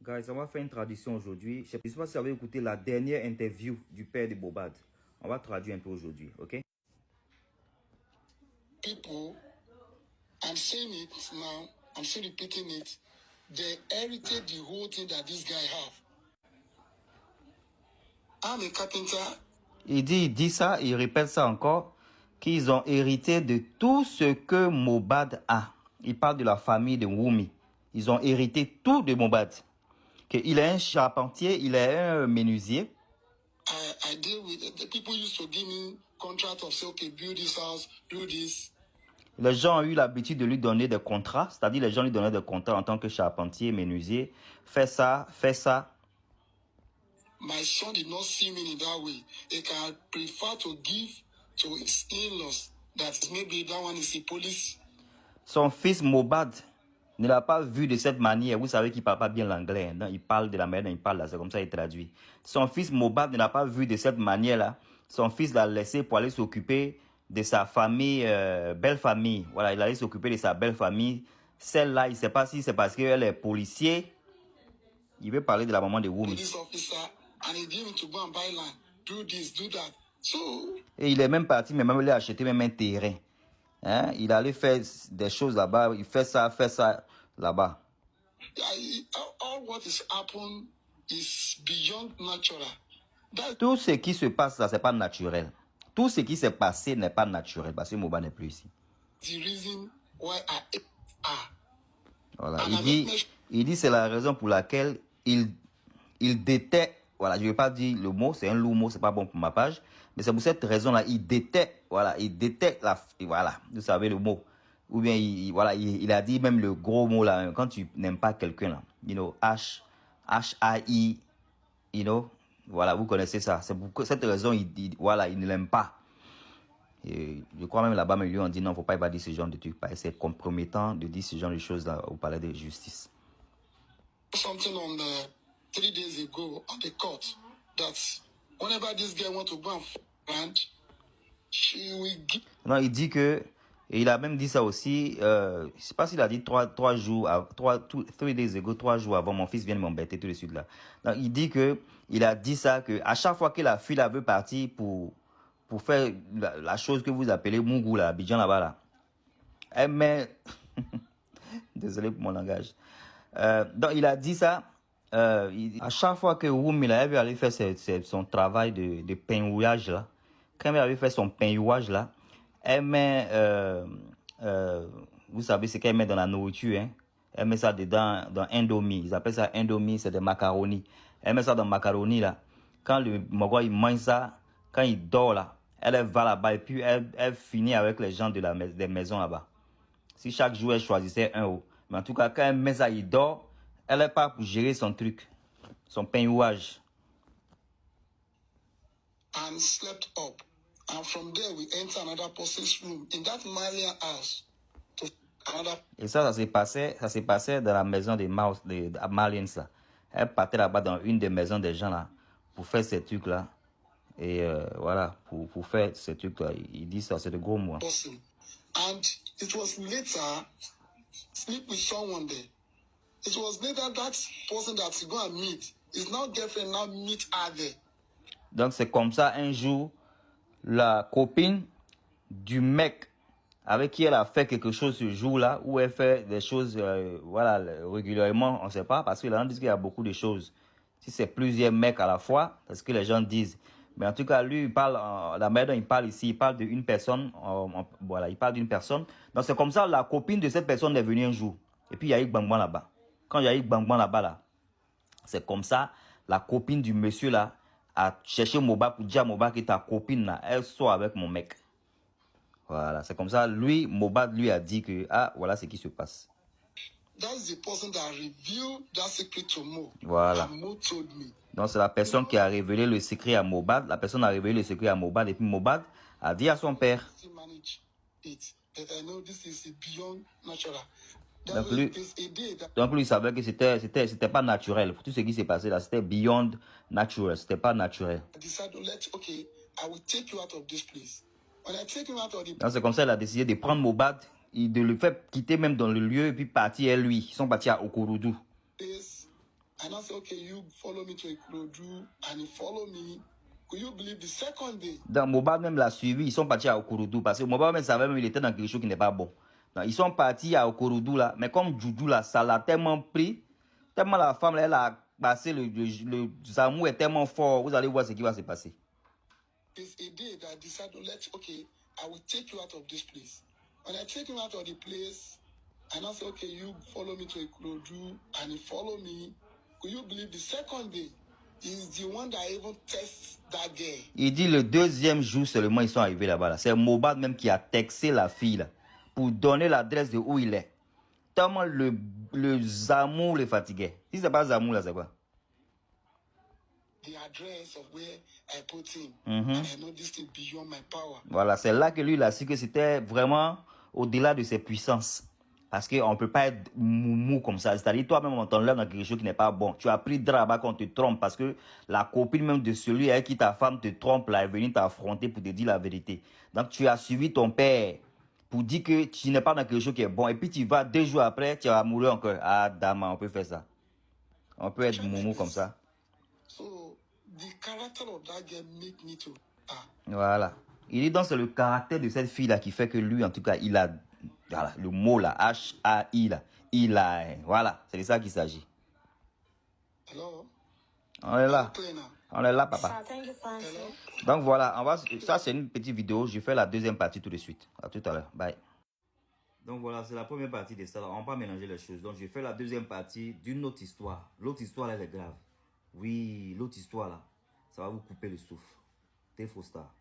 Guys, on va faire une traduction aujourd'hui. Je ne sais pas si vous avez écouté la dernière interview du père de Mohbad. On va traduire un peu aujourd'hui, ok? People, I'm saying it now, I'm still repeating it. They inherited the whole thing that this guy have. I'm a carpenter. Il dit ça, il répète ça encore, qu'ils ont hérité de tout ce que Mohbad a. Il parle de la famille de Wunmi. Ils ont hérité tout de Mohbad. Il est un charpentier, il est un menuisier. I deal with the people used to give me contract of say, okay, build this house, do this. Les gens ont eu l'habitude de lui donner des contrats, c'est-à-dire les gens lui donnaient des contrats en tant que charpentier, menuisier. Fais ça, fais ça. My son did not see me in that way. He can prefer to give to his in-laws that maybe that one is the police. Son fils Mohbad ne l'a pas vu de cette manière. Vous savez qu'il ne parle pas bien l'anglais. Hein? Il parle de la manière dont il parle là. C'est comme ça qu'il traduit. Son fils Mohbad ne l'a pas vu de cette manière-là. Son fils l'a laissé pour aller s'occuper de sa famille, belle famille. Voilà, il allait s'occuper de sa belle famille. Celle-là, il ne sait pas si c'est parce qu'elle est policier. Il veut parler de la maman de Wunmi. Police officer, and he gave him to go and buy land. Do this, do that. So, Et il est même parti, mais même il a acheté même un terrain. Hein? Il allait faire des choses là-bas. Il fait ça là-bas. all what is happened is beyond natural. Tout ce qui se passe là, c'est pas naturel. Tout ce qui s'est passé n'est pas naturel parce que Mohbad n'est plus ici. The reason why I are. Voilà. Il dit c'est la raison pour laquelle il déteste. Voilà, je ne vais pas dire le mot, c'est un lourd mot, c'est pas bon pour ma page. Mais c'est pour cette raison-là, il déteste. Voilà, il déteste voilà, vous savez le mot. Ou bien il a dit même le gros mot là, quand tu n'aimes pas quelqu'un là, you know, H-A-I, you know, voilà, vous connaissez ça. C'est pour cette raison, il ne l'aime pas. Et je crois même là-bas, mais lui on dit non, faut pas dire ce genre de trucs, c'est compromettant de dire ce genre de choses là au palais de justice. Something on 3 days ago on the court that whenever this guy want to go and find, she will give. Non, il dit que, et il a même dit ça aussi, je sais pas s'il a dit 3 jours, 3 days ago, 3 jours avant, mon fils vient de m'embêter tout de suite là. Donc, il dit que, il a dit ça, que à chaque fois que la fille là veut partir pour faire la chose que vous appelez Mougou là, Abidjan là-bas là, elle met, désolé pour mon langage. Donc, il a dit ça, à chaque fois que Wunmi là, elle veut aller faire son travail de peignouillage là, quand elle avait fait son peignouillage là, elle met, vous savez ce qu'elle met dans la nourriture, hein? Elle met ça dedans, dans Indomie. Ils appellent ça Indomie, c'est des macaronis. Elle met ça dans macaroni là. Quand le Mogwa il mange ça, quand il dort là, elle va là-bas et puis elle finit avec les gens des maisons là-bas. Si chaque jour elle choisissait un euro. Mais en tout cas, quand elle met ça, il dort, elle est pas pour gérer son truc, son peignouillage. And slept up. And from there, we enter another person's room in that Malian house. Et ça s'est passé dans la maison des Maliens là. Elle partait là-bas dans une des maisons des gens là pour faire ces trucs là. Et voilà, pour faire ces trucs là. Il dit ça, c'est de gros mots. And it was later, sleep with someone there. It was later that person that he go and meet, his now girlfriend now meet her there. Donc c'est comme ça un jour, la copine du mec avec qui elle a fait quelque chose ce jour-là, où elle fait des choses, voilà, régulièrement, on ne sait pas, parce que les gens disent qu'il y a beaucoup de choses. Si c'est plusieurs mecs à la fois, c'est ce que les gens disent. Mais en tout cas, lui, il parle, la manière dont il parle ici, il parle d'une personne, voilà, il parle d'une personne. Donc c'est comme ça, la copine de cette personne est venue un jour. Et puis il y a eu Bangban là-bas. Quand il y a eu Bangban là-bas, là, c'est comme ça, la copine du monsieur là, a cherché Mohbad pour dire à Mohbad que ta copine là, elle sort avec mon mec. Voilà, c'est comme ça. Lui, Mohbad lui a dit que, ah, voilà ce qui se passe. That's the person that revealed that secret to Mo. Voilà. And Mo told me. Donc c'est la personne qui a révélé le secret à Mohbad. La personne a révélé le secret à Mohbad et puis Mohbad a dit à son père. Donc lui savait que c'était pas naturel. Tout ce qui s'est passé là, c'était beyond natural. C'était pas naturel. Donc c'est comme ça qu'il a décidé de prendre Mohbad, de le faire quitter même dans le lieu et puis partir à lui. Ils sont partis à Okoroudou. And I said, okay, you follow me to Ikorodu, and he followed me. Could you believe the second day? Donc, Mobad même l'a suivi, ils sont partis à Okorodu parce que Mobad même savait même qu'il était dans quelque chose qui n'est pas bon. Donc, ils sont partis à Okorodu là, mais comme Juju là, ça l'a tellement pris, tellement la femme là, elle a passé le amour est tellement fort, vous allez voir ce qui va se passer. It's a day that I decided to okay, I will take you out of this place. When I take him out of the place, and I said, okay, you follow me to Ikorodu, and he followed me. Could you believe the second day? He's the one that even tests that girl. Il dit le deuxième jour seulement ils sont arrivés là-bas. Là. C'est Mobad même qui a texté la fille là, pour donner l'adresse de où il est. Tellement le Zamou le fatiguait. Si c'est pas Zamou là, c'est quoi? The address of where I put him. And I know this thing beyond my power. Voilà, c'est là que lui il a su que c'était vraiment au-delà de ses puissances. Parce qu'on ne peut pas être moumou comme ça. C'est-à-dire, toi-même, on t'enlève dans quelque chose qui n'est pas bon. Tu as pris draba qu'on te trompe parce que la copine même de celui avec qui ta femme te trompe là est venue t'affronter pour te dire la vérité. Donc, tu as suivi ton père pour dire que tu n'es pas dans quelque chose qui est bon. Et puis, tu vas 2 jours après, tu vas mourir encore. Ah, dama, on peut faire ça. On peut être moumou comme ça. So, the character of that girl make me to... Voilà. Il dit donc c'est le caractère de cette fille-là qui fait que lui, en tout cas, il a... Voilà, le mot là, H-A-I là, il a... Voilà, c'est de ça qu'il s'agit. Hello? On est là. On est là, papa. Hello? Donc voilà, ça c'est une petite vidéo. Je fais la deuxième partie tout de suite. À tout à l'heure. Bye. Donc voilà, c'est la première partie de ça. On ne va pas mélanger les choses. Donc je fais la deuxième partie d'une autre histoire. L'autre histoire là, elle est grave. Oui, l'autre histoire là, ça va vous couper le souffle. T'es faux star.